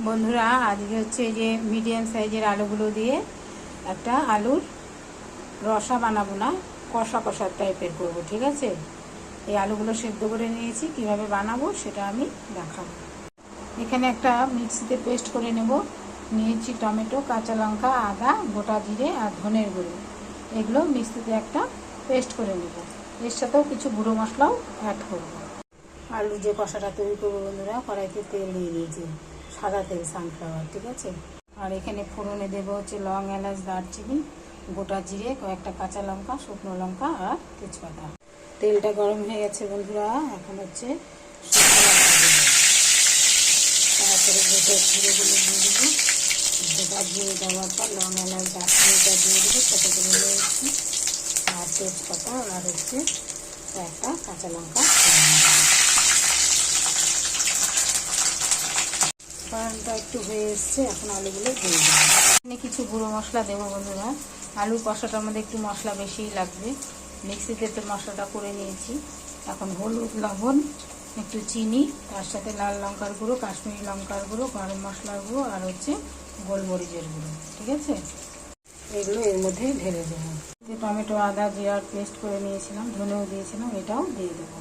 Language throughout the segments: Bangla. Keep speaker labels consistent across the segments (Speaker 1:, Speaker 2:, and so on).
Speaker 1: বন্ধুরা, আজকে হচ্ছে এই যে মিডিয়াম সাইজের আলুগুলো দিয়ে একটা আলুর রসা বানাবো, না কষা কষা টাইপের করবো। ঠিক আছে, এই আলুগুলো সেদ্ধ করে নিয়েছি, কিভাবে বানাবো সেটা আমি দেখাবো। এখানে একটা মিক্সিতে পেস্ট করে নেব। নিয়েছি টমেটো, কাঁচা লঙ্কা, আদা, গোটা জিরে আর ধনের গুঁড়ো। এগুলো মিক্সিতে একটা পেস্ট করে নেব। এর সাথেও কিছু গুঁড়ো মশলাও অ্যাড করবো। আলু যে কষাটা তৈরি করবো বন্ধুরা, কড়াইতে তেল দিয়ে দিয়েছি, সাদা তেল, সানফ্লাওয়ার। ঠিক আছে, আর এখানে ফোড়নে দেবো হচ্ছে লং, এলাচ, দারচিনি, গোটা জিরে, কয়েকটা কাঁচা লঙ্কা, শুকনো লঙ্কা আর তেজপাতা। তেলটা গরম হয়ে গেছে বন্ধুরা, এখন হচ্ছে শুকনো লঙ্কা দেবো, তারপরে গোটা জিরেগুলো দিয়ে দেবো। গোটা জিরে দেওয়ার পর লং, এলাচ, দারচিনিটা দিয়ে দেবো, ছোটো করে নিয়েছি, আর তেজপাতা আর হচ্ছে কয়েকটা কাঁচা লঙ্কা। ফোড়নটা একটু হয়ে এসছে, এখন আলুগুলো দিয়ে দেবো। এখানে কিছু গুঁড়ো মশলা দেবো বন্ধুরা। আলু কষাটার মধ্যে একটু মশলা বেশিই লাগবে। মিক্সিতে তো মশলাটা করে নিয়েছি। এখন হলুদ, লবণ, একটু চিনি, তার সাথে লাল লঙ্কার গুঁড়ো, কাশ্মীরি লঙ্কার গুঁড়ো, গরম মশলার গুঁড়ো আর হচ্ছে গোলমরিচের গুঁড়ো। ঠিক আছে, এগুলো এর মধ্যে ঢেলে দেবো। টমেটো, আদা, জিরার পেস্ট করে নিয়েছিলাম, ধনেও দিয়েছিলাম, এটাও দিয়ে দেবো।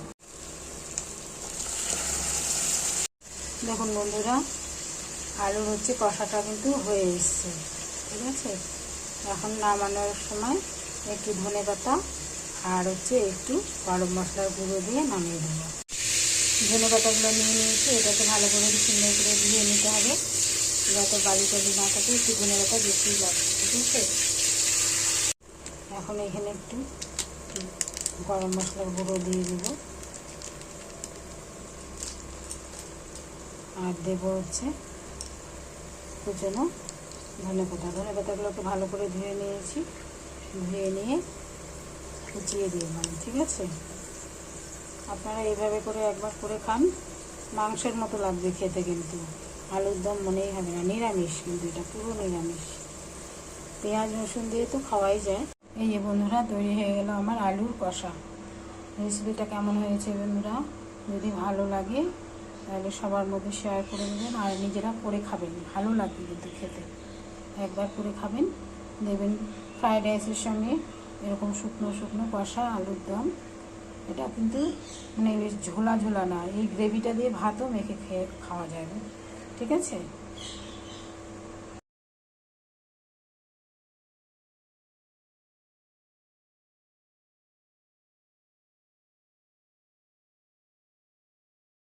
Speaker 1: দেখুন বন্ধুরা, আলুর হচ্ছে কষাটা কিন্তু হয়ে এসছে। ঠিক আছে, এখন নামানোর সময় একটু ধনেপাতা আর হচ্ছে একটু গরম মশলার গুঁড়ো দিয়ে নামিয়ে দেবো। ধনেপাতাগুলো নিয়ে নিয়েছি, এটাকে ভালো করে সুন্দর করে ধুয়ে নিতে হবে, যাতে বালি টালি না থাকে। একটু ধনেপাতা বেশি লাগবে। ঠিক আছে, এখন এখানে একটু গরম মশলার গুঁড়ো দিয়ে দেবো, আর দেবো হচ্ছে কুচনো ধনেপাতাগুলোকে ভালো করে ধুয়ে নিয়েছি, ধুয়ে নিয়ে কুচিয়ে দিলাম। ঠিক আছে, আপনারা এইভাবে করে একবার করে খান, মাংসের মতো লাগবে খেতে, কিন্তু আলুর দম মনেই হবে না। নিরামিষ কিন্তু, এটা পুরো নিরামিষ, পেঁয়াজ রসুন দিয়ে তো খাওয়াই যায়। এই যে বন্ধুরা, তৈরি হয়ে গেল আমার আলুর কষা। রেসিপিটা কেমন হয়েছে বন্ধুরা, যদি ভালো লাগে তাহলে সবার মধ্যে শেয়ার করে দেবেন, আর নিজেরা করে খাবেন, ভালো লাগবে কিন্তু খেতে। একবার করে খাবেন, দেখবেন ফ্রায়েড রাইসের সঙ্গে এরকম শুকনো শুকনো কষা আলুর দম, এটা কিন্তু মানে ঝোলা ঝোলা না, এই গ্রেভিটা দিয়ে ভাতও মেখে খাওয়া যাবে। ঠিক আছে।